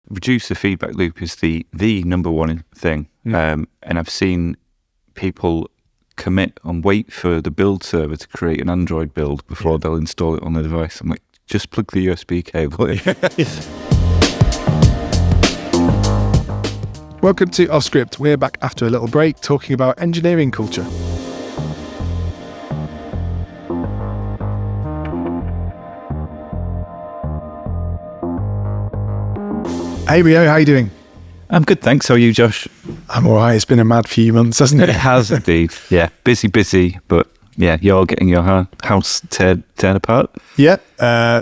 Reduce the feedback loop is the number one thing. And I've seen people commit and wait for the build server to create an Android build before they'll install it on the device. I'm like, just plug the USB cable in. Welcome to Off Script. We're back after a little break talking about engineering culture. Hey Rio, how are you doing? I'm good, thanks. How are you, Josh? I'm all right. It's been a mad few months, hasn't it? It has indeed. Yeah, busy, but yeah, you're getting your house torn apart. Yeah.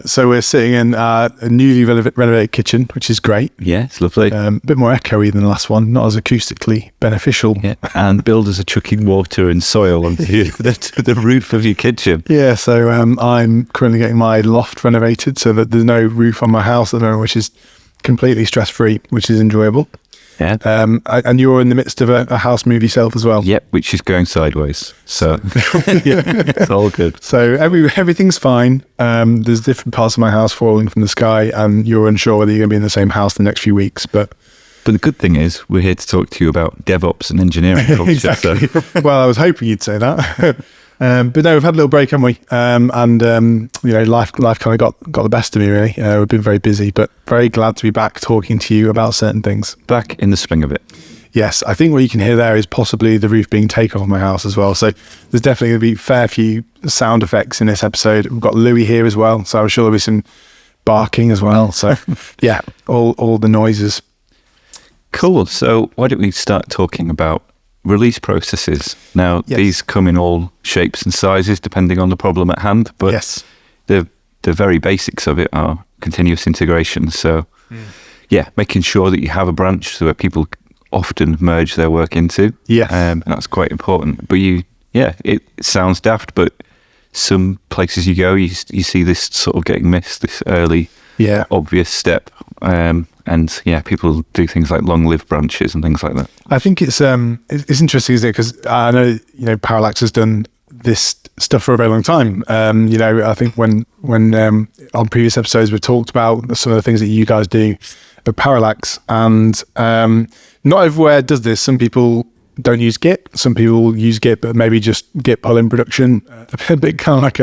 So we're sitting in a newly renovated kitchen, which is great. Yeah, it's lovely. A bit more echoey than the last one, not as acoustically beneficial. Yeah, and builders are chucking water and soil onto the roof of your kitchen. Yeah, so I'm currently getting my loft renovated so that there's no roof on my house at the moment, which is completely stress-free, which is enjoyable. Yeah. And you're in the midst of a house move yourself as well. Yep, which is going sideways. So yeah, it's all good. So everything's fine. There's different parts of my house falling from the sky, and you're unsure whether you're going to be in the same house the next few weeks. But the good thing is we're here to talk to you about DevOps and engineering culture. Exactly. So. Well, I was hoping you'd say that. But no, we've had a little break, haven't we? Life kind of got the best of me, really. We've been very busy, but very glad to be back talking to you about certain things. Back in the swing of it. Yes, I think what you can hear there is possibly the roof being taken off my house as well. So there's definitely going to be a fair few sound effects in this episode. We've got Louis here as well, so I'm sure there'll be some barking as well. So yeah, all the noises. Cool. So why don't we start talking about release processes? Now, These come in all shapes and sizes depending on the problem at hand, but the very basics of it are continuous integration. So making sure that you have a branch so that people often merge their work into. And that's quite important. But it sounds daft, but some places you go, you see this sort of getting missed, this early obvious step. People do things like long-lived branches and things like that. I think it's interesting, isn't it? Because I know, Parallax has done this stuff for a very long time. I think when on previous episodes we've talked about some of the things that you guys do at Parallax, and not everywhere does this. Some people don't use Git. Some people use Git, but maybe just Git pull in production, a bit kind of like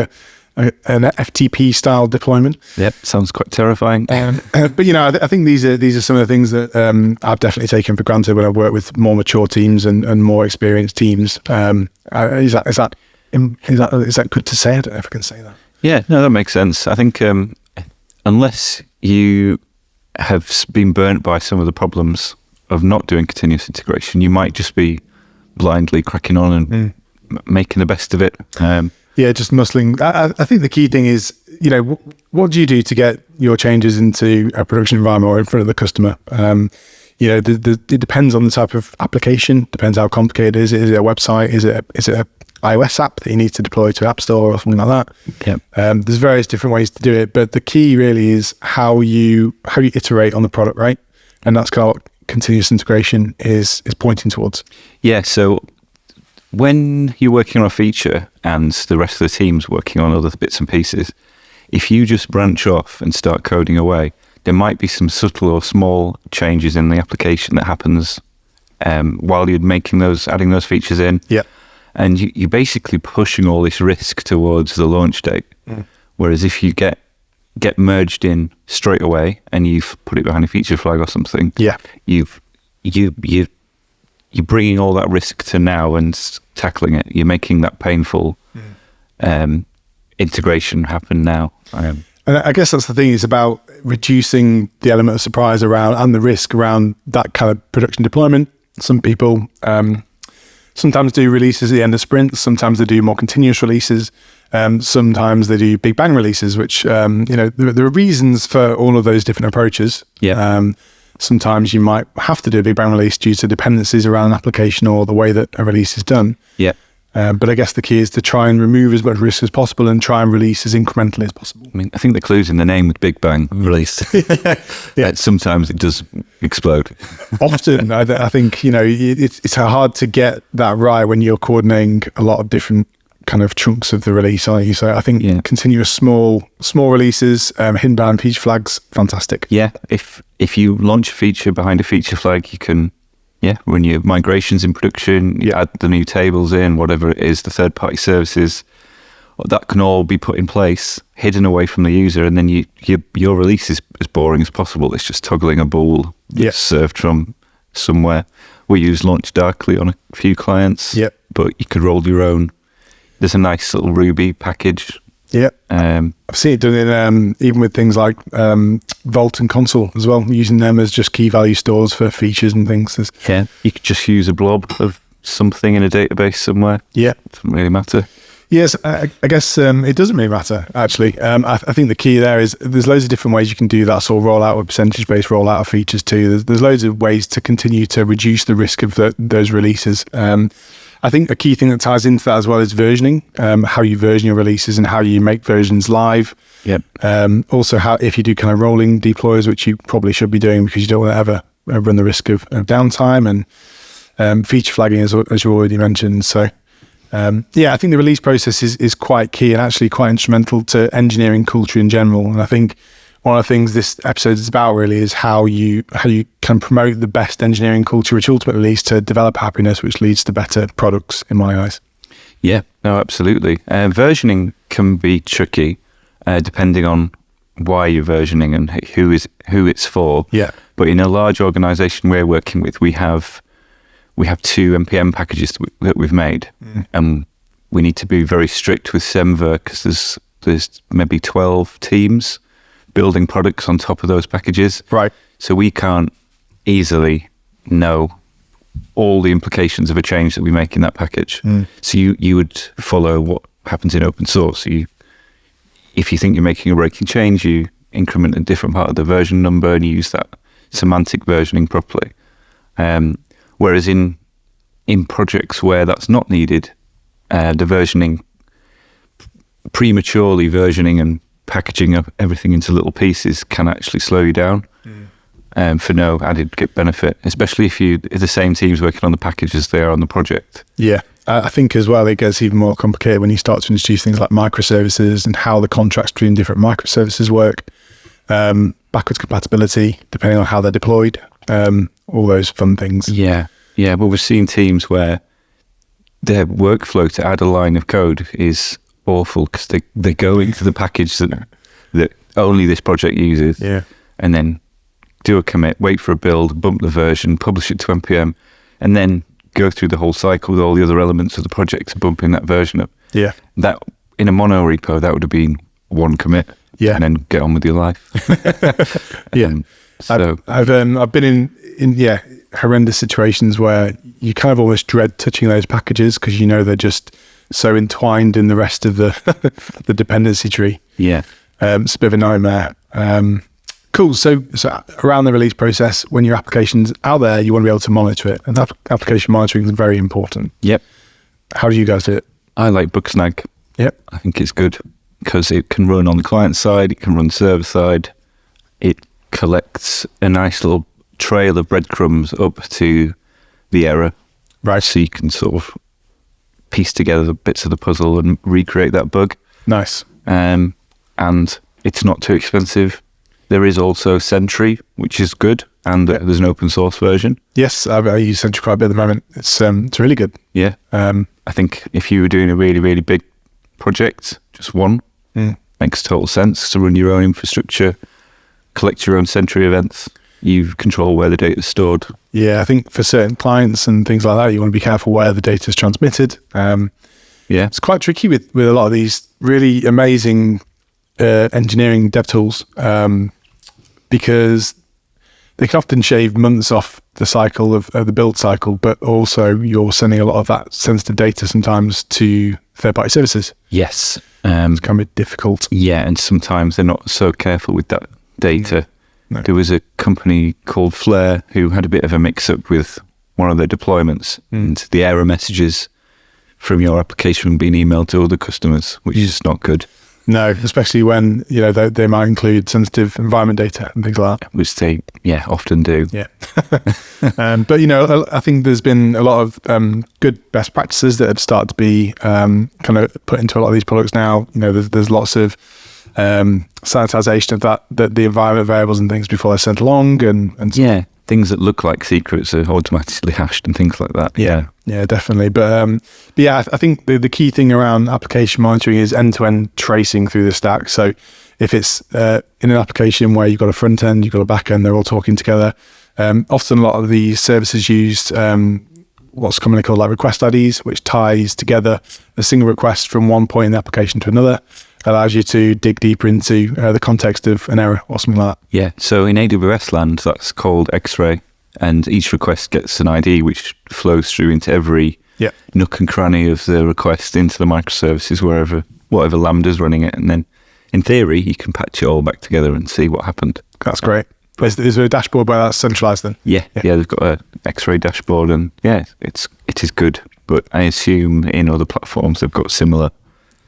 an FTP style deployment. Yep, sounds quite terrifying. But I think these are some of the things that I've definitely taken for granted when I've worked with more mature teams and more experienced teams. Is that good to say? I don't know if I can say that. Yeah, no, that makes sense. I think unless you have been burnt by some of the problems of not doing continuous integration, you might just be blindly cracking on and making the best of it. Just muscling. I think the key thing is, what do you do to get your changes into a production environment or in front of the customer? It depends on the type of application, depends how complicated it is. Is it a website? Is it a iOS app that you need to deploy to App Store or something like that? Yep. There's various different ways to do it, but the key really is how you iterate on the product, right? And that's kind of what continuous integration is pointing towards. Yeah, so when you're working on a feature and the rest of the team's working on other bits and pieces, if you just branch off and start coding away, there might be some subtle or small changes in the application that happens while you're adding those features in. Yeah. And you're basically pushing all this risk towards the launch date. Whereas if you get merged in straight away and you've put it behind a feature flag or something, you're bringing all that risk to now and tackling it. You're making that painful integration happen now. And I guess that's the thing, is about reducing the element of surprise around and the risk around that kind of production deployment. Some people sometimes do releases at the end of sprints. Sometimes they do more continuous releases. Sometimes they do big bang releases, which, there are reasons for all of those different approaches. Yeah. Sometimes you might have to do a big bang release due to dependencies around an application or the way that a release is done. Yeah. But I guess the key is to try and remove as much risk as possible and try and release as incrementally as possible. I mean, I think the clue's in the name with big bang release. Sometimes it does explode. Often, I think, it's hard to get that right when you're coordinating a lot of different kind of chunks of the release, aren't you? So I think continuous small releases, hidden behind feature flags, fantastic. Yeah, if you launch a feature behind a feature flag, you can run your migrations in production, you add the new tables in, whatever it is, the third-party services, that can all be put in place, hidden away from the user, and then your release is as boring as possible. It's just toggling a bool served from somewhere. We use Launch Darkly on a few clients, but you could roll your own. There's a nice little Ruby package. Yeah, I've seen it done in even with things like Vault and Consul as well, using them as just key value stores for features and things. You could just use a blob of something in a database somewhere. Yeah, doesn't really matter. Yes, I guess it doesn't really matter, actually. I think the key there is there's loads of different ways you can do that sort of rollout or percentage-based rollout of features too. There's loads of ways to continue to reduce the risk of those releases. I think a key thing that ties into that as well is versioning, how you version your releases and how you make versions live. Yep. Also, how if you do kind of rolling deploys, which you probably should be doing because you don't want to ever run the risk of downtime, and feature flagging, as you already mentioned. So, I think the release process is quite key and actually quite instrumental to engineering culture in general. And I think one of the things this episode is about really is how you can promote the best engineering culture, which ultimately leads to developer happiness, which leads to better products in my eyes. Yeah, no, absolutely. Versioning can be tricky depending on why you're versioning and who it's for. Yeah. But in a large organization we're working with, we have 2 NPM packages that we've made, and we need to be very strict with Semver because there's maybe 12 teams building products on top of those packages. Right. So we can't easily know all the implications of a change that we make in that package. So you would follow what happens in open source. If you think you're making a breaking change, you increment a different part of the version number and you use that semantic versioning properly. Whereas in projects where that's not needed, the versioning, prematurely versioning and packaging up everything into little pieces can actually slow you down for no added benefit, especially if the same team's working on the package as they are on the project. Yeah, I think as well it gets even more complicated when you start to introduce things like microservices and how the contracts between different microservices work, backwards compatibility, depending on how they're deployed, all those fun things. Yeah, but we've seen teams where their workflow to add a line of code is awful because they go into the package that only this project uses, and then do a commit, wait for a build, bump the version, publish it to NPM, and then go through the whole cycle with all the other elements of the project to bumping that version up. Yeah, that in a mono repo that would have been one commit. Yeah, and then get on with your life. So I've been in horrendous situations where you kind of almost dread touching those packages because they're just so entwined in the rest of the dependency tree. Yeah. It's a bit of a nightmare. Cool. So around the release process, when your application's out there, you want to be able to monitor it. And that application monitoring is very important. Yep. How do you guys do it? I like Bugsnag. Yep. I think it's good because it can run on the client side, it can run server side. It collects a nice little trail of breadcrumbs up to the error. Right. So you can sort of piece together the bits of the puzzle and recreate that bug. Nice. And it's not too expensive. There is also Sentry, which is good, and there's an open source version. Yes, I use Sentry quite a bit at the moment. It's really good. Yeah. I think if you were doing a really, really big project, just one, makes total sense to run your own infrastructure, collect your own Sentry events. You control where the data is stored. Yeah, I think for certain clients and things like that, you want to be careful where the data is transmitted. It's quite tricky with a lot of these really amazing engineering dev tools because they can often shave months off the cycle of the build cycle, but also you're sending a lot of that sensitive data sometimes to third-party services. Yes. It's kind of difficult. Yeah, and sometimes they're not so careful with that data. No. There was a company called Flare who had a bit of a mix-up with one of their deployments and the error messages from your application being emailed to other customers, which is just not good. No, especially when, they might include sensitive environment data and things like that. Which they, often do. Yeah. But, I think there's been a lot of good best practices that have started to be kind of put into a lot of these products now. There's lots of sanitization of that the environment variables and things before they're sent along. And yeah, things that look like secrets are automatically hashed and things like that. Yeah, definitely. But yeah, I think the key thing around application monitoring is end-to-end tracing through the stack. So if it's in an application where you've got a front end, you've got a back end, they're all talking together. Often a lot of the services used what's commonly called like request IDs, which ties together a single request from one point in the application to another. Allows you to dig deeper into the context of an error or something like that. Yeah, so in AWS land, that's called X-ray, and each request gets an ID which flows through into every nook and cranny of the request into the microservices, whatever Lambda's running it, and then in theory, you can patch it all back together and see what happened. That's great. Is there a dashboard where that's centralized then? Yeah, they've got a X-ray dashboard, and it is good, but I assume in other platforms they've got similar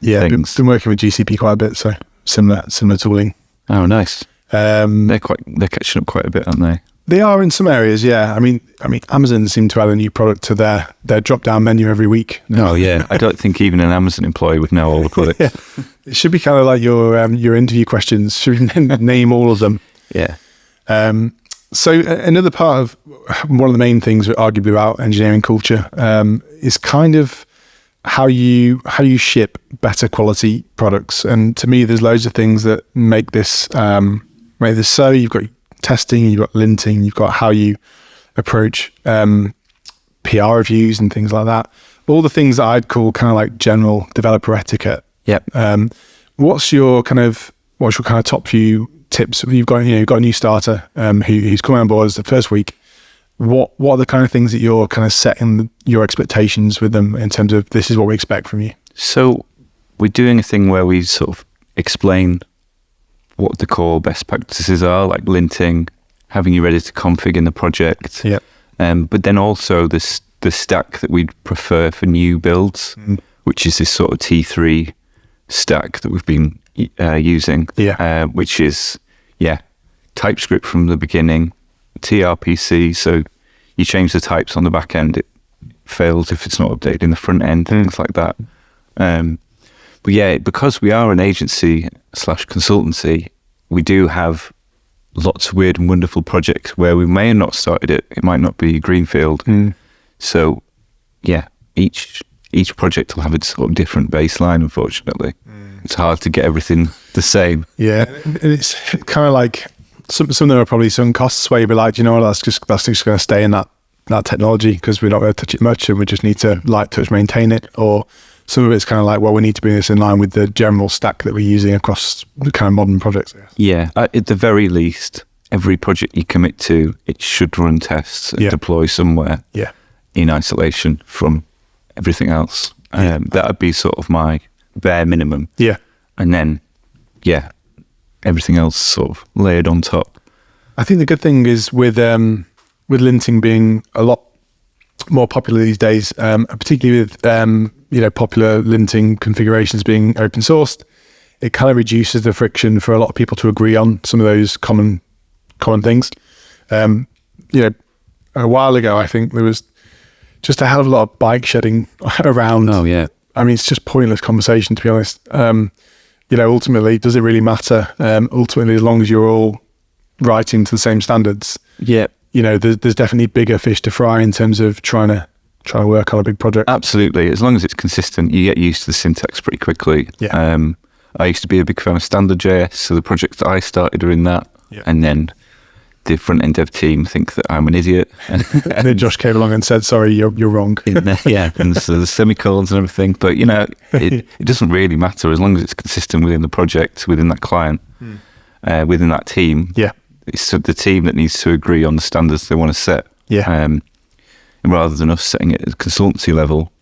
things. Been working with GCP quite a bit, so similar tooling. Oh, nice. They're catching up quite a bit, aren't they? They are in some areas, yeah. I mean, Amazon seem to add a new product to their drop-down menu every week. Oh, yeah. I don't think even an Amazon employee would know all the products. Yeah. It should be kind of like your interview questions. Should we name all of them? Yeah. So another part of one of the main things, arguably, about engineering culture is kind of how you ship better quality products. And to me, there's loads of things that make this so. You've got testing, you've got linting, you've got how you approach PR reviews and things like that. All the things that I'd call kind of like general developer etiquette. Yep. What's your kind of top few tips? You've got a new starter who's coming on board as the first week. What are the kind of things that you're kind of setting your expectations with them in terms of this is what we expect from you? So we're doing a thing where we sort of explain what the core best practices are, like linting, having you ready to config in the project. Yeah. But then also the stack that we'd prefer for new builds, which is this sort of T3 stack that we've been using, which is TypeScript from the beginning, TRPC, so you change the types on the back end, it fails if it's not updated in the front end, things like that. But yeah, because we are an agency / consultancy, we do have lots of weird and wonderful projects where we may have not started it. It might not be greenfield. So yeah, each project will have its sort of different baseline, unfortunately. It's hard to get everything the same. Yeah, and it's kind of like some of them are probably sunk costs where you'd be like, that's just going to stay in that technology because we're not going to touch it much and we just need to light touch maintain it. Or some of it's kind of like, well, we need to bring this in line with the general stack that we're using across the kind of modern projects. Yeah, at the very least, every project you commit to, it should run tests and deploy somewhere in isolation from everything else. That would be sort of my bare minimum. Yeah. And then, everything else sort of layered on top. I think the good thing is with linting being a lot more popular these days, particularly with popular linting configurations being open sourced, it kind of reduces the friction for a lot of people to agree on some of those common things. A while ago, I think there was just a hell of a lot of bike shedding around. Oh yeah. I mean, it's just pointless conversation, to be honest. Ultimately, does it really matter? Ultimately, as long as you're all writing to the same standards, there's definitely bigger fish to fry in terms of trying to work on a big project. Absolutely. As long as it's consistent, you get used to the syntax pretty quickly. Yeah. I used to be a big fan of standard.js, so the projects that I started are in that. Yeah. And then the front-end dev team think that I'm an idiot. And then Josh came along and said, sorry, you're wrong. And so the semicolons and everything. But, it doesn't really matter as long as it's consistent within the project, within that client, within that team. Yeah. It's the team that needs to agree on the standards they want to set. Yeah. And rather than us setting it at consultancy level,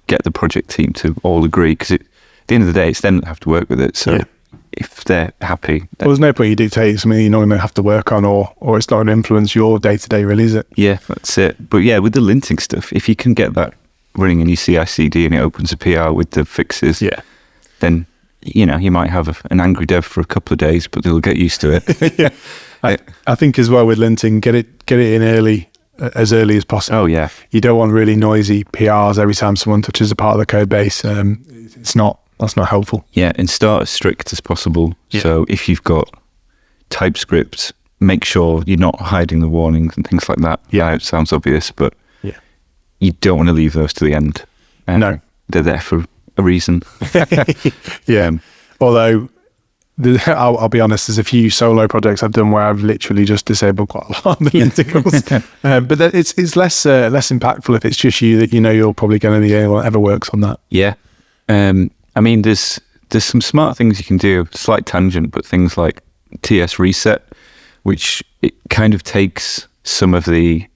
get the project team to all agree. Because at the end of the day, it's them that have to work with it. So if they're happy. Well, there's no point you dictate something you're not going to have to work on or it's not going to influence your day-to-day, really, is it? Yeah, that's it. But yeah, with the linting stuff, if you can get that running in your CI/CD and it opens a PR with the fixes, then you might have an angry dev for a couple of days, but they'll get used to it. Yeah. I think as well with linting, get it in early, as early as possible. Oh yeah. You don't want really noisy PRs every time someone touches a part of the code base. That's not helpful. Yeah, and start as strict as possible. Yeah. So if you've got TypeScript, make sure you're not hiding the warnings and things like that. Yeah, it sounds obvious, but you don't want to leave those to the end. No, they're there for a reason. Yeah. Although, I'll be honest, there's a few solo projects I've done where I've literally just disabled quite a lot of the linticles. But it's less impactful if it's just you that you're probably going to be the only one that ever works on that. Yeah. I mean, there's some smart things you can do, slight tangent, but things like TS reset, which it kind of takes some of the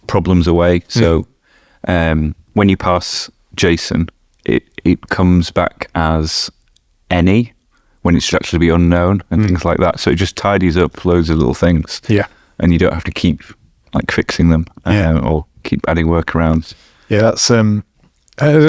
problems away. So when you pass JSON, it comes back as any when it should actually be unknown and things like that. So it just tidies up loads of little things. Yeah. And you don't have to keep fixing them or keep adding workarounds. Yeah, that's a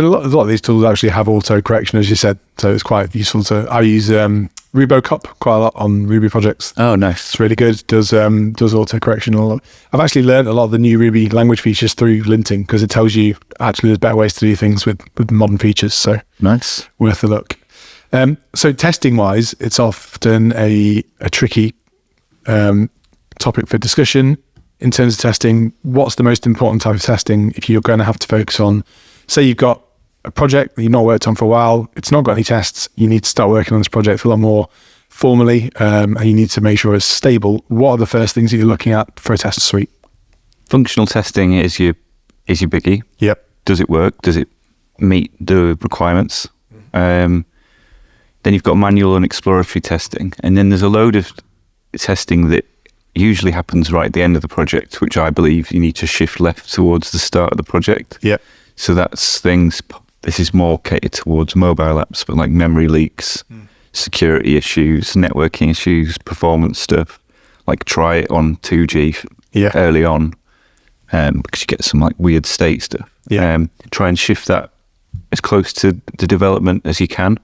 lot of these tools actually have auto correction, as you said. So it's quite useful I use RuboCop quite a lot on Ruby projects. Oh, nice. It's really good. Does auto correction a lot. I've actually learned a lot of the new Ruby language features through linting because it tells you actually there's better ways to do things with modern features. So nice, worth a look. So testing wise, it's often a tricky topic for discussion. In terms of testing, what's the most important type of testing if you're going to have to focus on, say you've got a project that you've not worked on for a while, it's not got any tests, you need to start working on this project a lot more formally, and you need to make sure it's stable. What are the first things that you're looking at for a test suite? Functional testing is your biggie. Yep. Does it work? Does it meet the requirements? Then you've got manual and exploratory testing, and then there's a load of testing that usually happens right at the end of the project, which I believe you need to shift left towards the start of the project. Yeah. So that's things, this is more catered towards mobile apps, but like memory leaks, security issues, networking issues, performance stuff, like try it on 2G early on, because you get some like weird state stuff. Yeah. Try and shift that as close to the development as you can,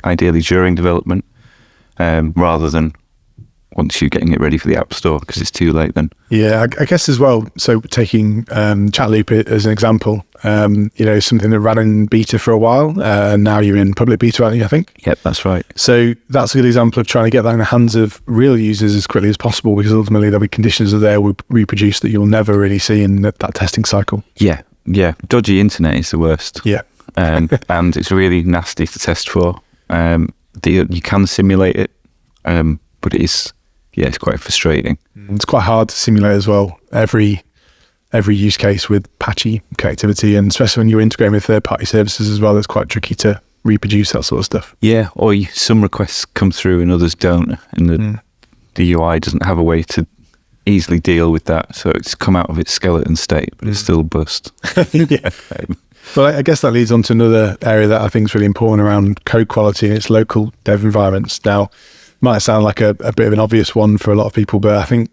ideally during development, rather than once you're getting it ready for the App Store, because it's too late then. Yeah, I guess as well, so taking Chatloop as an example, something that ran in beta for a while, and now you're in public beta, aren't you, I think? Yep, that's right. So that's a good example of trying to get that in the hands of real users as quickly as possible, because ultimately there'll be conditions that they will reproduce that you'll never really see in that testing cycle. Yeah. Dodgy internet is the worst. Yeah. And it's really nasty to test for. You can simulate it, but it's quite frustrating. It's quite hard to simulate as well. Every use case with patchy connectivity, and especially when you're integrating with third-party services as well, it's quite tricky to reproduce that sort of stuff. Yeah, or some requests come through and others don't, and the UI doesn't have a way to easily deal with that. So it's come out of its skeleton state, but it's still bust. Yeah. Well, I guess that leads on to another area that I think is really important around code quality and its local dev environments. Now, might sound like a bit of an obvious one for a lot of people, but I think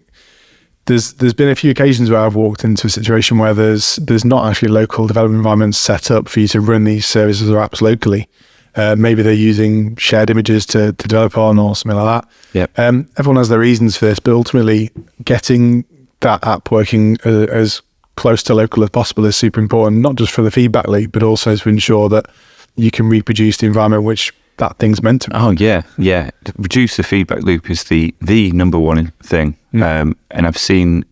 there's been a few occasions where I've walked into a situation where there's not actually local development environments set up for you to run these services or apps locally. Maybe they're using shared images to develop on or something like that. Yep. Everyone has their reasons for this, but ultimately getting that app working as close to local as possible is super important, not just for the feedback loop, but also to ensure that you can reproduce the environment which that thing's meant to be. Oh, yeah. Reduce the feedback loop is the number one thing. And I've seen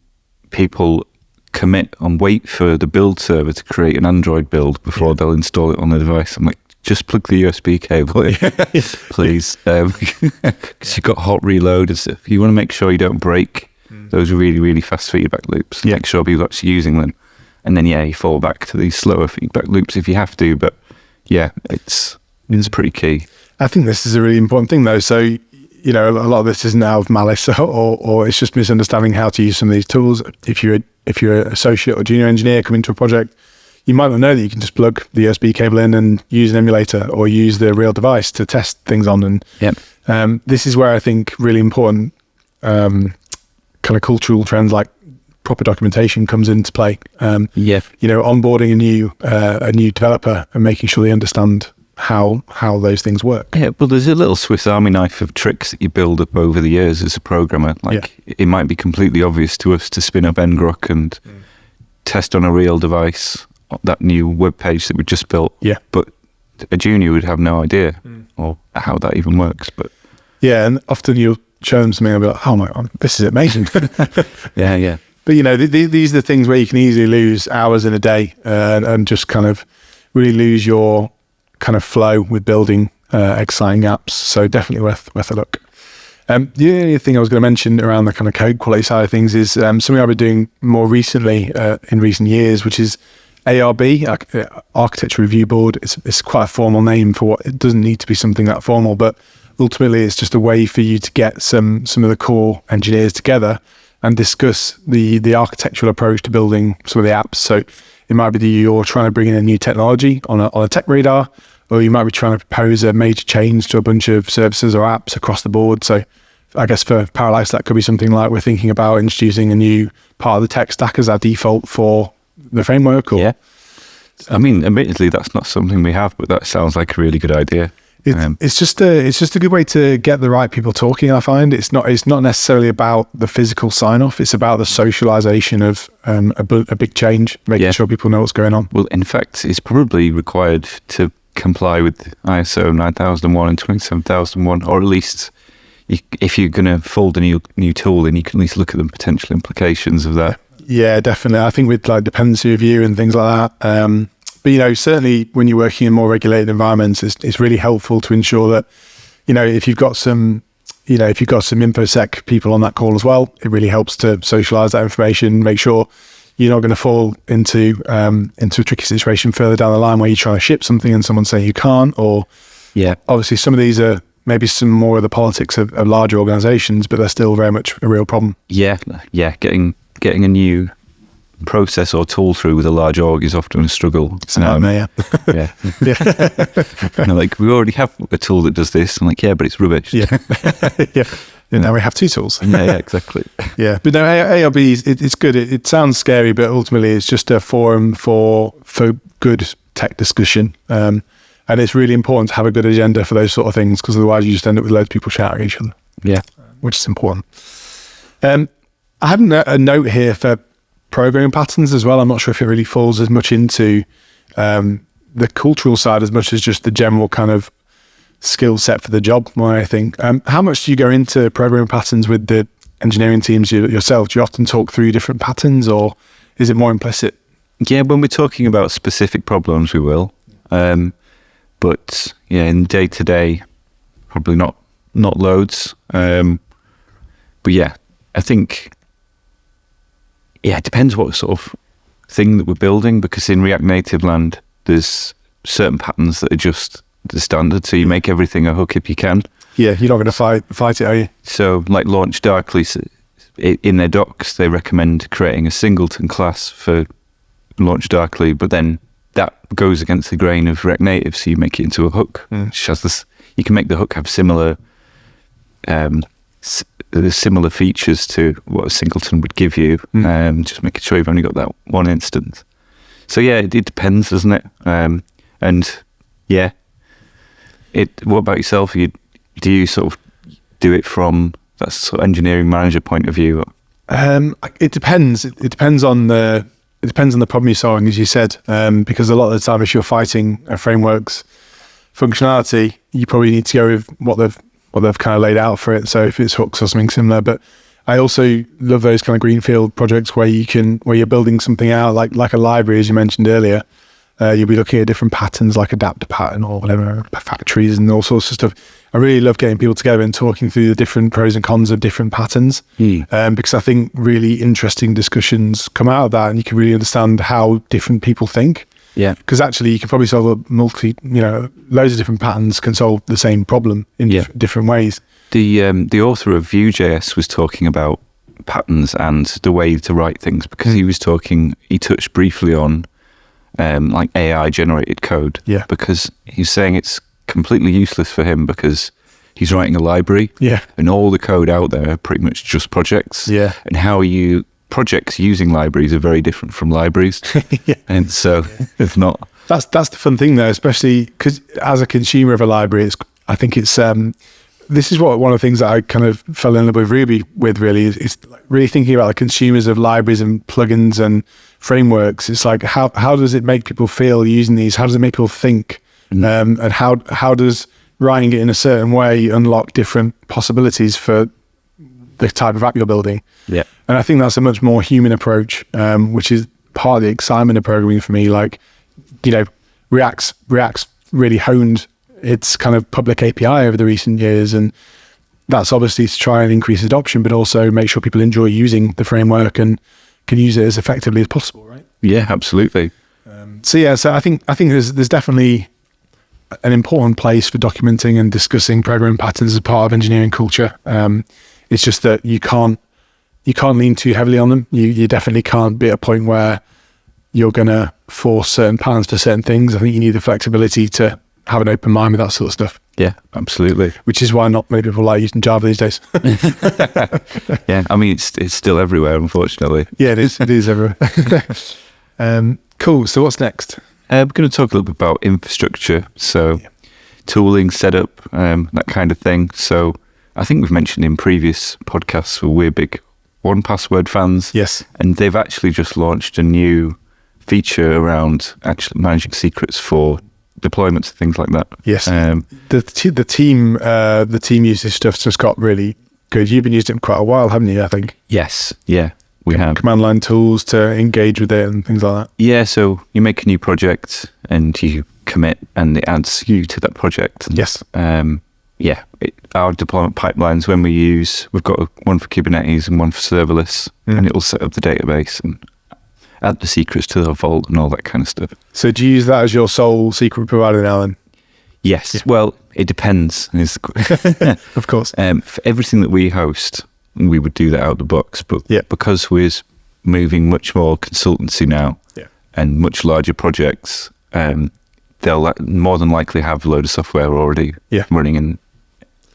people commit and wait for the build server to create an Android build before they'll install it on the device. I'm like, just plug the USB cable in, please. Because you've got hot reload and stuff. You want to make sure you don't break those really, really fast feedback loops. Make sure people are actually using them. And then, you fall back to these slower feedback loops if you have to. But it's pretty key. I think this is a really important thing, though. So, a lot of this isn't out of malice or it's just misunderstanding how to use some of these tools. If you're an associate or junior engineer coming to a project, you might not know that you can just plug the USB cable in and use an emulator or use the real device to test things on. And this is where I think really important kind of cultural trends like proper documentation comes into play. Onboarding a new developer and making sure they understand how those things work. Yeah, well, there's a little Swiss Army knife of tricks that you build up over the years as a programmer. Like, it might be completely obvious to us to spin up ngrok and test on a real device that new web page that we just built. Yeah. But a junior would have no idea or how that even works. But yeah, and often you'll show them something and be like, oh my God, this is amazing. yeah. But, you know, these are the things where you can easily lose hours in a day and just kind of really lose your kind of flow with building exciting apps. So definitely worth a look. The only thing I was going to mention around the kind of code quality side of things is something I've been doing more recently in recent years, which is ARB, Architecture Review Board. It's quite a formal name for what it doesn't need to be something that formal, but ultimately it's just a way for you to get some of the core engineers together and discuss the architectural approach to building some of the apps. So it might be that you're trying to bring in a new technology on a tech radar, or you might be trying to propose a major change to a bunch of services or apps across the board. So I guess for Parallax, that could be something like we're thinking about introducing a new part of the tech stack as our default for the framework. Yeah. I mean, admittedly, that's not something we have, but that sounds like a really good idea. It's just a good way to get the right people talking. I find it's not necessarily about the physical sign off. It's about the socialization of a big change, making sure people know what's going on. Well, in fact, it's probably required to comply with ISO 9001 and 27001, or at least if you're going to fold a new tool, then you can at least look at the potential implications of that. Yeah, definitely. I think with like dependency review and things like that. But, you know, certainly when you're working in more regulated environments, it's really helpful to ensure that, you know, if you've got some InfoSec people on that call as well, it really helps to socialize that information, make sure you're not going to fall into a tricky situation further down the line where you're trying to ship something and someone's saying you can't, or obviously some of these are maybe some more of the politics of larger organizations, but they're still very much a real problem. Yeah. Getting a new process or tool through with a large org is often a struggle. It's a nightmare, yeah. Like, we already have a tool that does this. I'm like, yeah, but it's rubbish. Yeah. Now we have two tools. Yeah, exactly. Yeah, but no, ARB, it's good. It sounds scary, but ultimately it's just a forum for good tech discussion. And it's really important to have a good agenda for those sort of things, because otherwise you just end up with loads of people shouting at each other. Yeah. Which is important. I have a note here for programming patterns as well. I'm not sure if it really falls as much into the cultural side as much as just the general kind of skill set for the job, more I think. How much do you go into programming patterns with the engineering teams yourself? Do you often talk through different patterns, or is it more implicit? Yeah, when we're talking about specific problems, we will. But yeah, in day-to-day, probably not loads. But yeah, I think... Yeah, it depends what sort of thing that we're building, because in React Native land, there's certain patterns that are just the standard. So you make everything a hook if you can. Yeah, you're not going to fight it, are you? So like Launch Darkly, in their docs, they recommend creating a singleton class for Launch Darkly, but then that goes against the grain of React Native. So you make it into a hook, which has this. You can make the hook have similar features to what a singleton would give you, just making sure you've only got that one instance. So yeah, it depends, doesn't it? And yeah, what about yourself? Do you sort of do it from that sort of engineering manager point of view? It depends. It depends on the problem you're solving, as you said, because a lot of the time, if you're fighting a framework's functionality, you probably need to go with what they've kind of laid out for it. So if it's hooks or something similar. But I also love those kind of greenfield projects where you're building something out like a library, as you mentioned earlier. You'll be looking at different patterns like adapter pattern or whatever, factories and all sorts of stuff. I really love getting people together and talking through the different pros and cons of different patterns, because I think really interesting discussions come out of that, and you can really understand how different people think. Yeah, because actually you can probably solve loads of different patterns can solve the same problem in different ways. The author of Vue.js was talking about patterns and the way to write things, because he touched briefly on like AI generated code. Yeah, because he's saying it's completely useless for him because he's writing a library. Yeah, and all the code out there are pretty much just projects. Yeah, and how are you projects using libraries are very different from libraries. Yeah. And so if not... That's the fun thing though, especially because as a consumer of a library, I think it's this is one of the things that I kind of fell in love with Ruby with really is really thinking about the consumers of libraries and plugins and frameworks. It's like how does it make people feel using these? How does it make people think? And how does writing it in a certain way unlock different possibilities for the type of app you're building? Yeah. And I think that's a much more human approach, which is part of the excitement of programming for me. Like, you know, React's really honed its kind of public API over the recent years, and that's obviously to try and increase adoption, but also make sure people enjoy using the framework and can use it as effectively as possible, right? Yeah, absolutely. So I think there's definitely an important place for documenting and discussing programming patterns as part of engineering culture. It's just that you can't lean too heavily on them. You definitely can't be at a point where you're going to force certain patterns for certain things. I think you need the flexibility to have an open mind with that sort of stuff. Yeah, absolutely. Which is why not many people like using Java these days. Yeah, I mean, it's still everywhere, unfortunately. Yeah, it is. It is everywhere. Cool. So what's next? We're going to talk a little bit about infrastructure. So tooling, setup, that kind of thing. So I think we've mentioned in previous podcasts we're big 1Password fans. Yes. And they've actually just launched a new feature around actually managing secrets for deployments and things like that. Yes. The team usage stuff's just got really good. You've been using it for quite a while, haven't you? I think. Yes. Yeah, we have command line tools to engage with it and things like that. Yeah. So you make a new project and you commit, and it adds you to that project. And, yes. Our deployment pipelines, we've got one for Kubernetes and one for serverless, and it will set up the database and add the secrets to the vault and all that kind of stuff. So do you use that as your sole secret provider now then? Yes. Yeah. Well, it depends. Of course. For everything that we host, we would do that out of the box. But because we're moving much more consultancy now and much larger projects, they'll more than likely have a load of software already running in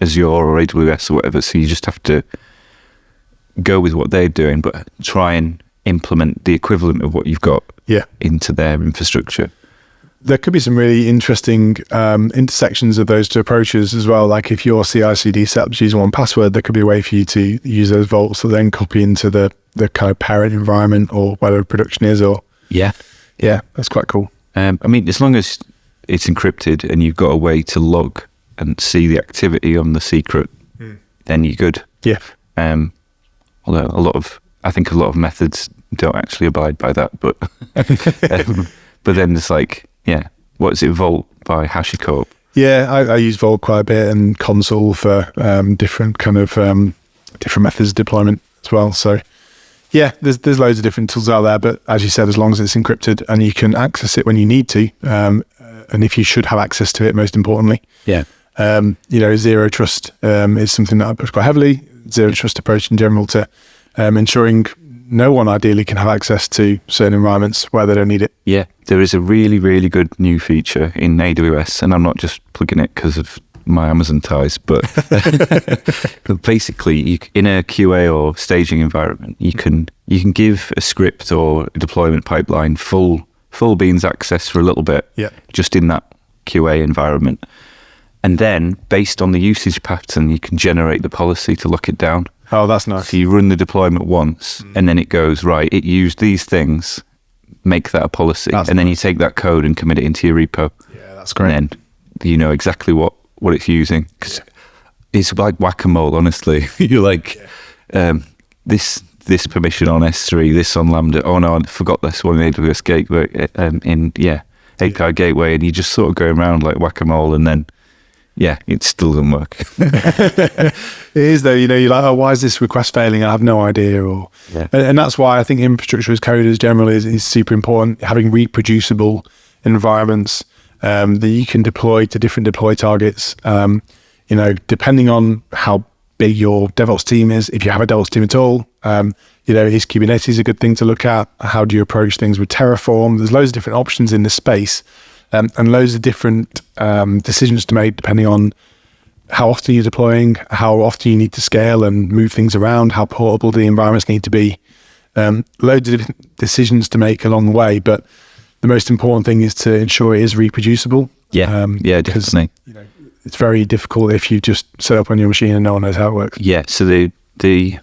Azure or AWS or whatever. So you just have to go with what they're doing, but try and implement the equivalent of what you've got into their infrastructure. There could be some really interesting intersections of those two approaches as well. Like if your CI/CD setups using 1Password, there could be a way for you to use those vaults to then copy into the kind of parent environment or whatever production is. Or that's quite cool. I mean, as long as it's encrypted and you've got a way to log and see the activity on the secret, then you're good. Yeah. Although I think a lot of methods don't actually abide by that, but but then it's like, what is it, Vault by HashiCorp? Yeah, I use Vault quite a bit, and Consul for different kind of different methods of deployment as well. So yeah, there's loads of different tools out there, but as you said, as long as it's encrypted and you can access it when you need to, and if you should have access to it, most importantly. Yeah. Zero trust is something that I push quite heavily. Zero trust approach in general to ensuring no one ideally can have access to certain environments where they don't need it. Yeah. There is a really, really good new feature in AWS, and I'm not just plugging it because of my Amazon ties, but basically in a QA or staging environment, you can give a script or a deployment pipeline full beans access for a little bit, just in that QA environment. And then based on the usage pattern, you can generate the policy to lock it down. Oh, that's nice. So you run the deployment once, and then it goes, right, it used these things, make that a policy. And then you take that code and commit it into your repo. Yeah, that's great. And then you know exactly what it's using. Because it's like whack-a-mole, honestly. You're like, this permission on S3, this on Lambda. Oh, no, I forgot this one in AWS Gateway, API Gateway. And you just sort of go around like whack-a-mole, and then it still doesn't work. It is though, you're like, oh, why is this request failing? I have no idea. And that's why I think infrastructure as code is generally is super important. Having reproducible environments that you can deploy to different deploy targets. Depending on how big your DevOps team is, if you have a DevOps team at all, is Kubernetes a good thing to look at? How do you approach things with Terraform? There's loads of different options in this space. And loads of different decisions to make depending on how often you're deploying, how often you need to scale and move things around, how portable the environments need to be. loads of decisions to make along the way, but the most important thing is to ensure it is reproducible. Definitely. It's very difficult if you just set up on your machine and no one knows how it works. Yeah, so the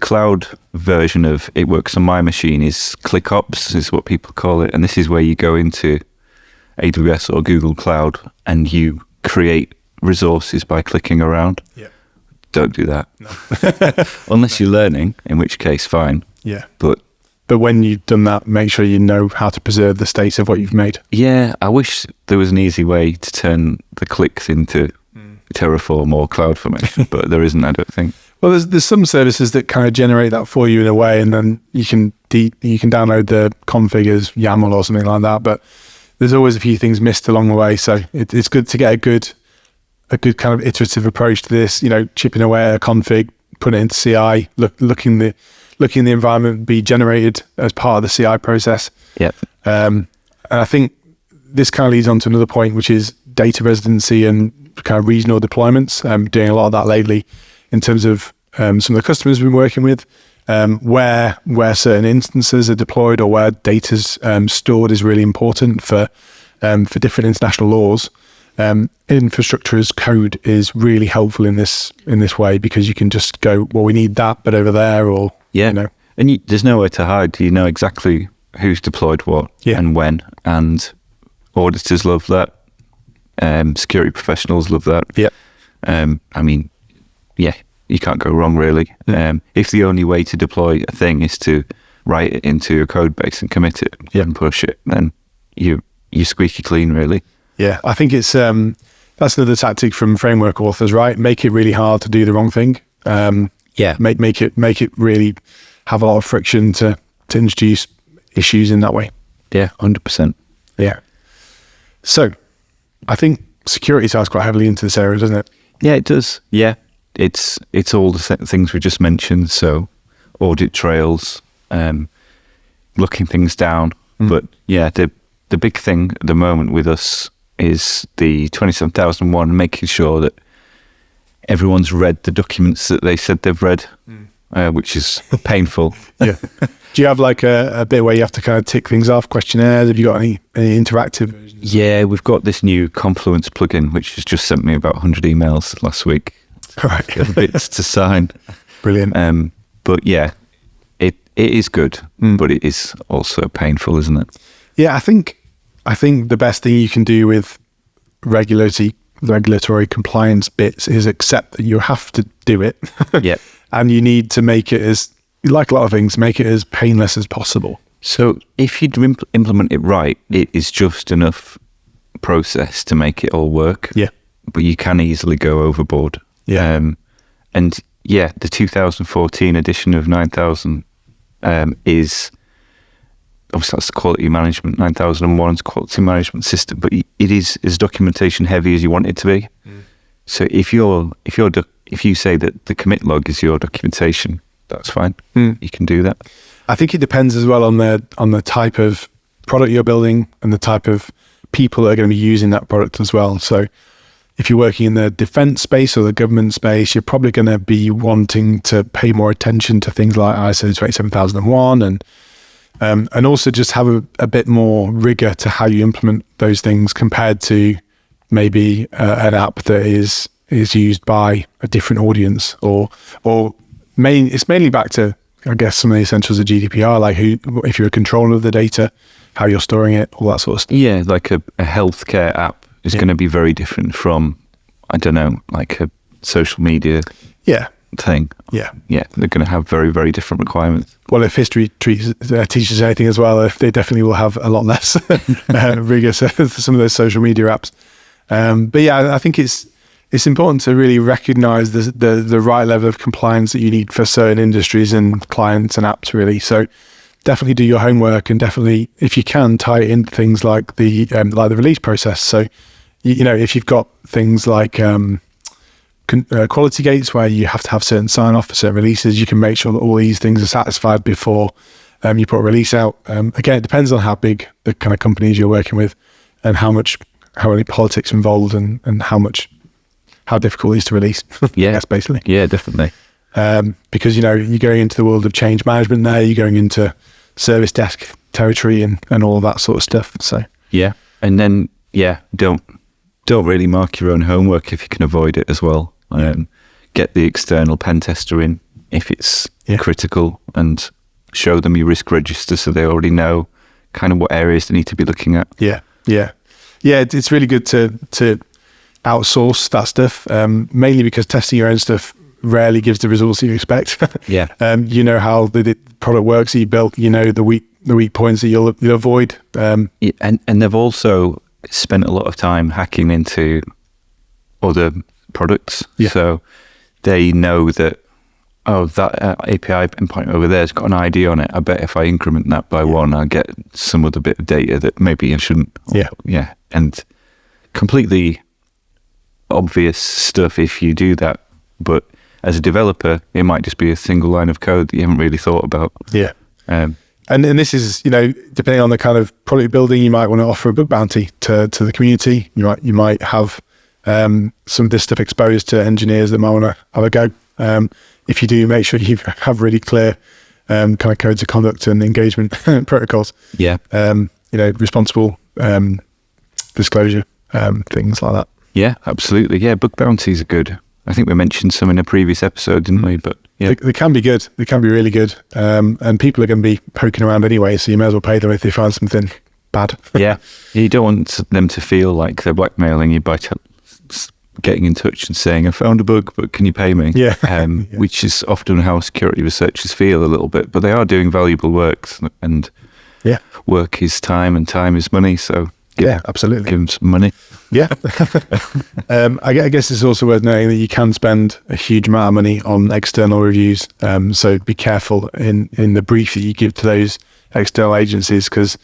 cloud version of it works on my machine is ClickOps, is what people call it, and this is where you go into AWS or Google Cloud and you create resources by clicking around. Yeah. Don't do that. No. Unless you're learning, in which case fine. Yeah. But when you've done that, make sure you know how to preserve the state of what you've made. Yeah, I wish there was an easy way to turn the clicks into Terraform or CloudFormation, but there isn't, I don't think. Well, there's some services that kind of generate that for you in a way, and then you can download the config as YAML or something like that. But there's always a few things missed along the way, so it's good to get a good kind of iterative approach to this. Chipping away at a config, put it into CI, looking the environment be generated as part of the CI process. Yep. And I think this kind of leads on to another point, which is data residency and kind of regional deployments. I'm doing a lot of that lately in terms of some of the customers we've been working with, where certain instances are deployed or where data's stored is really important for different international laws. Infrastructure as code is really helpful in this way, because you can just go, well, we need that, but over there, or and there's nowhere to hide. You know exactly who's deployed what and when, and auditors love that. Security professionals love that. You can't go wrong, really. If the only way to deploy a thing is to write it into your code base and commit it and push it, then you're squeaky clean, really. Yeah, I think it's that's another tactic from framework authors, right? Make it really hard to do the wrong thing. Make it really have a lot of friction to introduce issues in that way. Yeah, 100%. Yeah. So, I think security ties quite heavily into this area, doesn't it? Yeah, it does. Yeah, it's all the things we just mentioned. So, audit trails, looking things down. But yeah, the big thing at the moment with us is the 27001, making sure that everyone's read the documents that they said they've read, which is painful. Yeah. Do you have like a bit where you have to kind of tick things off, questionnaires? Have you got any interactive versions? Yeah, we've got this new Confluence plugin, which has just sent me about 100 emails last week. All right. Bits to sign. Brilliant. But yeah, it is good, but it is also painful, isn't it? Yeah, I think the best thing you can do with regulatory compliance bits is accept that you have to do it. Yeah. And you need to make it as, like a lot of things, make it as painless as possible. So if you implement it right, it is just enough process to make it all work. Yeah. But you can easily go overboard. Yeah. And yeah, the 2014 edition of 9000 is, obviously that's the quality management, 9001's quality management system, but it is as documentation heavy as you want it to be. So if you say that the commit log is your documentation, that's fine. You can do that. I think it depends as well on the type of product you're building and the type of people that are going to be using that product as well. So if you're working in the defense space or the government space, you're probably going to be wanting to pay more attention to things like ISO 27001 and also just have a bit more rigor to how you implement those things compared to maybe an app that is used by a different audience, or it's mainly back to, I guess, some of the essentials of GDPR, like if you're a controller of the data, how you're storing it, all that sort of stuff. Yeah, like a healthcare app is going to be very different from, I don't know, like a social media thing. Yeah. Yeah, they're going to have very, very different requirements. Well, if history teaches anything as well, they definitely will have a lot less rigor for some of those social media apps. But yeah, I think it's important to really recognize the right level of compliance that you need for certain industries and clients and apps, really. So definitely do your homework, and definitely, if you can, tie it into things like the release process. So, if you've got things like quality gates where you have to have certain sign-off for certain releases, you can make sure that all these things are satisfied before you put a release out. Again, it depends on how big the kind of companies you're working with and how many politics involved and how difficult it is to release. Yeah, that's basically. Yeah, definitely. because, you're going into the world of change management there, you're going into service desk territory and all of that sort of stuff. So yeah, and then don't really mark your own homework if you can avoid it as well. Get the external pen tester in if it's critical, and show them your risk register so they already know kind of what areas they need to be looking at. Yeah. It's really good to outsource that stuff, mainly because testing your own stuff rarely gives the results you expect. You know how the product works that you built. You know the weak points that you'll avoid. And they've also spent a lot of time hacking into other products, so they know that that API endpoint over there has got an ID on it. I bet if I increment that by one, I'll get some other bit of data that maybe I shouldn't. And completely obvious stuff if you do that, but as a developer, it might just be a single line of code that you haven't really thought about. And this is, depending on the kind of product building, you might want to offer a bug bounty to the community. You might have some of this stuff exposed to engineers that might want to have a go. If you do, make sure you have really clear kind of codes of conduct and engagement protocols. Responsible disclosure, things like that. Yeah, absolutely. Yeah, bug bounties are good. I think we mentioned some in a previous episode, didn't we? But they can be good. They can be really good. And people are going to be poking around anyway, so you may as well pay them if they find something bad. You don't want them to feel like they're blackmailing you by getting in touch and saying, I found a bug, but can you pay me? Which is often how security researchers feel a little bit, but they are doing valuable work, and work is time and time is money. So absolutely. Give them some money. I guess it's also worth noting that you can spend a huge amount of money on external reviews. So be careful in the brief that you give to those external agencies, because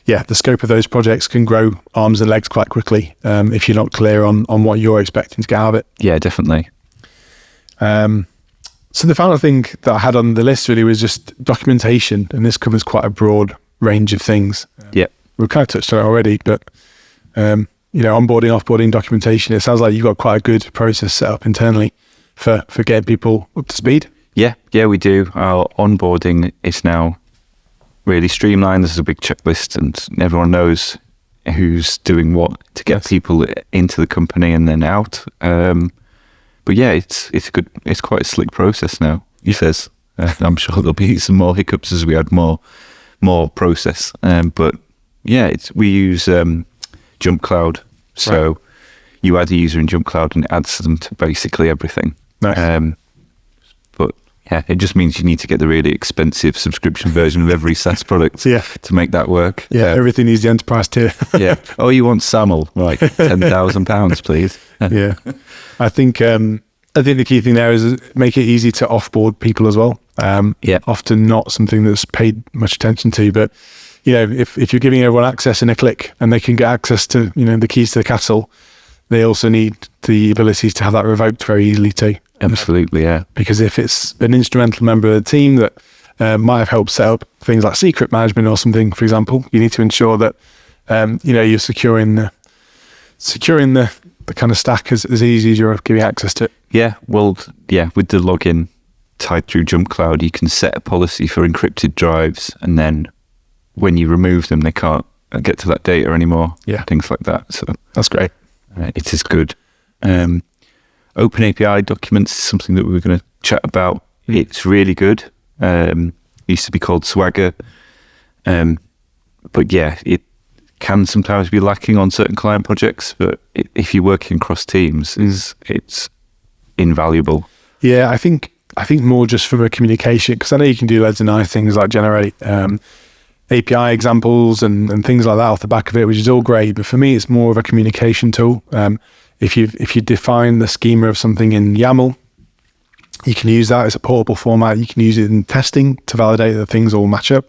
the scope of those projects can grow arms and legs quite quickly if you're not clear on what you're expecting to get out of it. Yeah, definitely. So the final thing that I had on the list really was just documentation, and this covers quite a broad range of things. We've kind of touched on it already, but onboarding, offboarding, documentation, it sounds like you've got quite a good process set up internally for getting people up to speed. Yeah, we do. Our onboarding is now really streamlined. There's a big checklist and everyone knows who's doing what to get people into the company and then out. But yeah, it's quite a slick process now, he says. I'm sure there'll be some more hiccups as we add more process. But yeah, we use Jump Cloud. So you add a user in Jump Cloud and it adds them to basically everything. Nice. But yeah, it just means you need to get the really expensive subscription version of every SaaS product to make that work. Everything needs the enterprise tier. Oh, you want SAML? Right, £10,000, please. I think the key thing there is make it easy to offboard people as well. Often not something that's paid much attention to, but if you're giving everyone access in a click and they can get access to the keys to the castle, they also need the abilities to have that revoked very easily too. Absolutely, yeah. Because if it's an instrumental member of the team that might have helped set up things like secret management or something, for example, you need to ensure that you're securing the kind of stack as easy as you're giving access to it. With the login tied through Jump Cloud, you can set a policy for encrypted drives, and then when you remove them, they can't get to that data anymore. Things like that. So that's great. It is good. Open API documents is something that we were going to chat about. It's really good. It used to be called Swagger. But yeah, it can sometimes be lacking on certain client projects, but if you're working across teams, it's invaluable. Yeah, I think more just from a communication, because I know you can do loads of nice things like generate API examples and things like that off the back of it, which is all great. But for me, it's more of a communication tool. If you define the schema of something in YAML, you can use that as a portable format. You can use it in testing to validate that things all match up.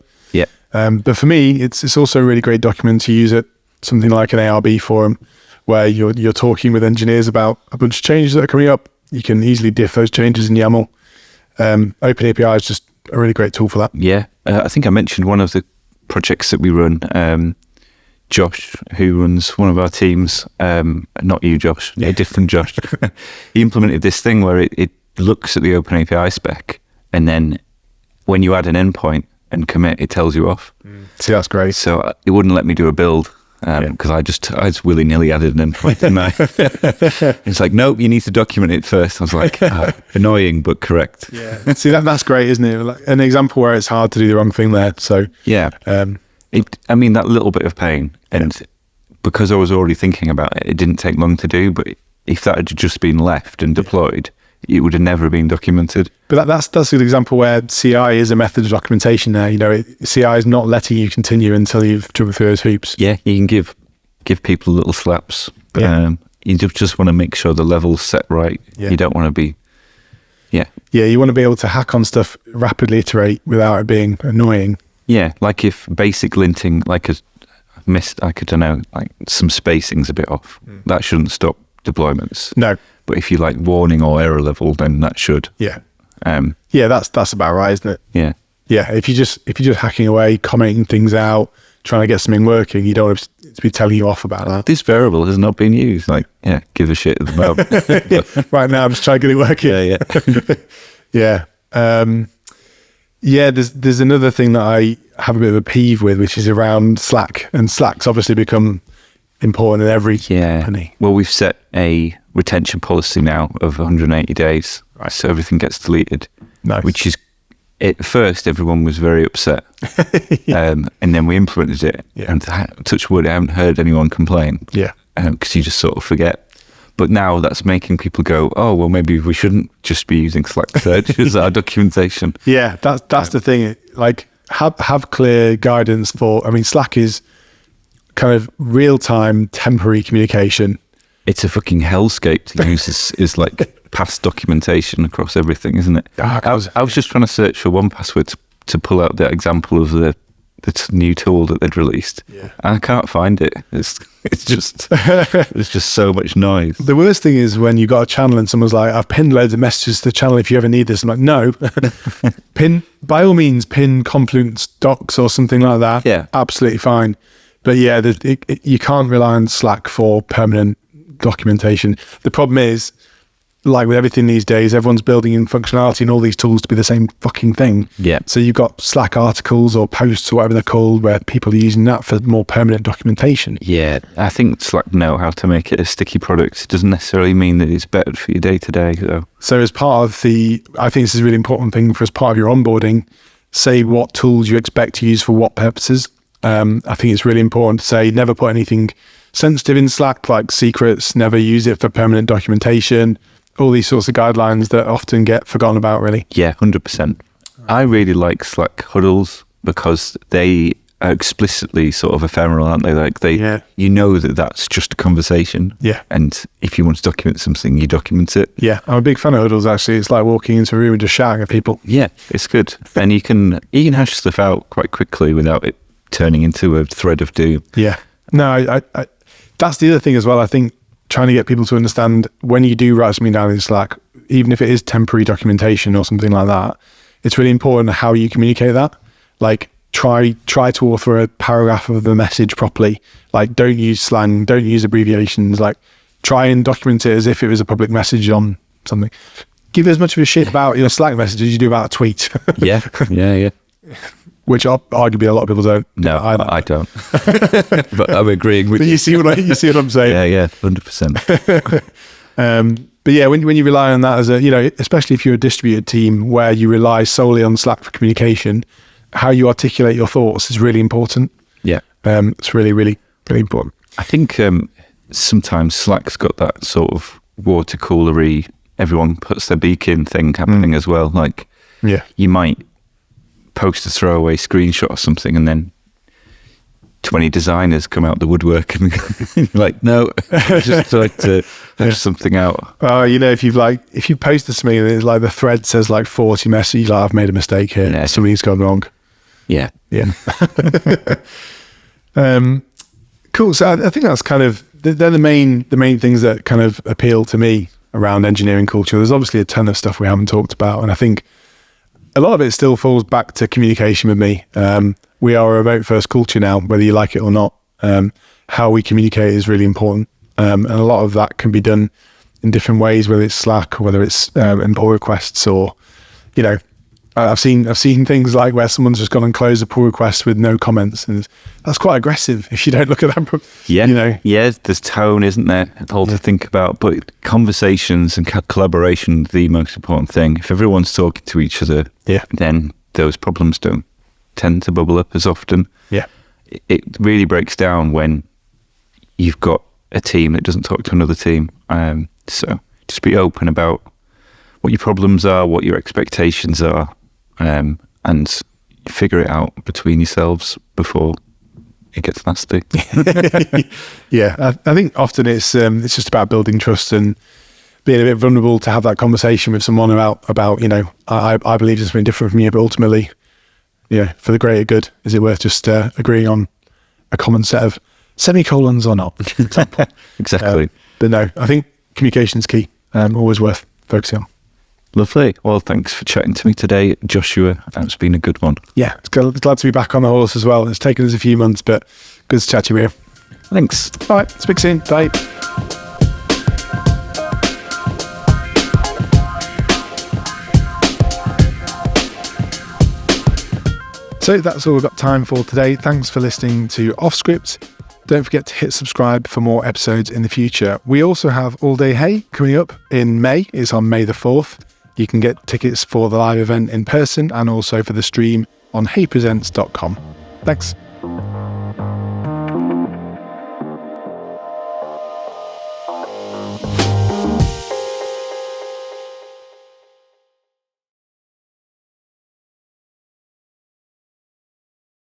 But for me, it's also a really great document to use it, something like an ARB forum, where you're talking with engineers about a bunch of changes that are coming up. You can easily diff those changes in YAML. Open API is just a really great tool for that. I think I mentioned one of the projects that we run. Josh, who runs one of our teams, not you, Josh, a different Josh. He implemented this thing where it looks at the OpenAPI spec, and then when you add an endpoint and commit, it tells you off. See, that's great. So it wouldn't let me do a build because I just willy-nilly added an endpoint, didn't I? It's like, nope, you need to document it first. I was like, annoying but correct. Yeah. See, that's great, isn't it? Like an example where it's hard to do the wrong thing there. So yeah, I mean, that little bit of pain, and because I was already thinking about it, it didn't take long to do. But if that had just been left and deployed, it would have never been documented. But that's a good example where CI is a method of documentation there. You know, CI is not letting you continue until you've jumped through those hoops. Yeah, you can give people little slaps. But, you just want to make sure the level's set right. Yeah. You don't want to be... Yeah, you want to be able to hack on stuff, rapidly iterate without it being annoying. Yeah, like if basic linting, like I've missed, I don't know, like some spacing's a bit off. That shouldn't stop deployments. No. But if you like warning or error level, then that should. Yeah. That's about right, isn't it? Yeah. Yeah. If you're just hacking away, commenting things out, trying to get something working, you don't want to be telling you off about that. This variable has not been used. Like, give a shit at the moment. Right now, I'm just trying to get it working. Yeah. There's another thing that I have a bit of a peeve with, which is around Slack, and Slack's obviously become important in every company. Well, we've set a retention policy now of 180 days, right? So everything gets deleted. Nice. Which is, at first everyone was very upset, and then we implemented it, and touch wood, I haven't heard anyone complain. Yeah, because you just sort of forget. But now that's making people go, oh, well, maybe we shouldn't just be using Slack Search as our documentation. Yeah, that's the thing. Like, have clear guidance for. I mean, Slack is kind of real-time temporary communication. It's a fucking hellscape to use. is like past documentation across everything, isn't it? I was just trying to search for 1Password to pull out the example of the new tool that they'd released. Yeah. And I can't find it. It's just there's just so much noise. The worst thing is when you got a channel and someone's like, I've pinned loads of messages to the channel if you ever need this. I'm like, no. By all means, pin Confluence docs or something like that. Yeah. Absolutely fine. But yeah, you can't rely on Slack for permanent documentation. The problem is, like with everything these days, everyone's building in functionality and all these tools to be the same fucking thing. Yeah. So you've got Slack articles or posts or whatever they're called, where people are using that for more permanent documentation. Yeah, I think Slack know how to make it a sticky product. It doesn't necessarily mean that it's better for your day to day. So as part of I think this is a really important thing for as part of your onboarding, say what tools you expect to use for what purposes. I think it's really important to say never put anything sensitive in Slack, like secrets, never use it for permanent documentation, all these sorts of guidelines that often get forgotten about, really. Yeah, 100%. I really like Slack huddles because they are explicitly sort of ephemeral, aren't they? Like you know that's just a conversation. Yeah. And if you want to document something, you document it. Yeah, I'm a big fan of huddles, actually. It's like walking into a room and just shouting at people. Yeah, it's good. And you can hash stuff out quite quickly without it turning into a thread of doom. Yeah. No, I that's the other thing as well. I think trying to get people to understand when you do write something down in Slack, even if it is temporary documentation or something like that, it's really important how you communicate that. Like try to author a paragraph of the message properly. Like don't use slang, don't use abbreviations. Like try and document it as if it was a public message on something. Give as much of a shit about your Slack message as you do about a tweet. Yeah. Which arguably a lot of people don't. No, I don't. But I'm agreeing with you. You see what I'm saying? Yeah, 100%. But yeah, when you rely on that as especially if you're a distributed team where you rely solely on Slack for communication, how you articulate your thoughts is really important. Yeah. It's really, really, really important. I think sometimes Slack's got that sort of water coolery, everyone puts their beak in thing happening as well. Like, you might post a throwaway screenshot or something and then 20 designers come out the woodwork and you're like, no, I just tried to hash something out. Oh, if you posted something and it's like the thread says like 40 messages, like I've made a mistake here. Yeah. Something's gone wrong. Yeah. Cool. So I think that's kind of, they're the main things that kind of appeal to me around engineering culture. There's obviously a ton of stuff we haven't talked about. And I think a lot of it still falls back to communication with me. We are a remote first culture now, whether you like it or not. How we communicate is really important. And a lot of that can be done in different ways, whether it's Slack or whether it's in pull requests, or, you know, I've seen things like where someone's just gone and closed a pull request with no comments, and that's quite aggressive if you don't look at that. Yeah, you know. Yeah, there's tone, isn't there? All to think about, but conversations and collaboration are the most important thing. If everyone's talking to each other, then those problems don't tend to bubble up as often. Yeah, it really breaks down when you've got a team that doesn't talk to another team. So just be open about what your problems are, what your expectations are. And figure it out between yourselves before it gets nasty. Yeah, I think often it's just about building trust and being a bit vulnerable to have that conversation with someone about you know, I believe there's something different from you, but ultimately, you know, for the greater good, is it worth just agreeing on a common set of semicolons or not? Exactly. But no, I think communication's key. Always worth focusing on. Lovely. Well, thanks for chatting to me today, Joshua. It's been a good one. Yeah, it's glad to be back on the horse as well. It's taken us a few months, but good to chat to you here. Thanks. All right, speak soon. Bye. So that's all we've got time for today. Thanks for listening to Offscript. Don't forget to hit subscribe for more episodes in the future. We also have All Day Hey coming up in May. It's on May the 4th. You can get tickets for the live event in person and also for the stream on heypresents.com. Thanks.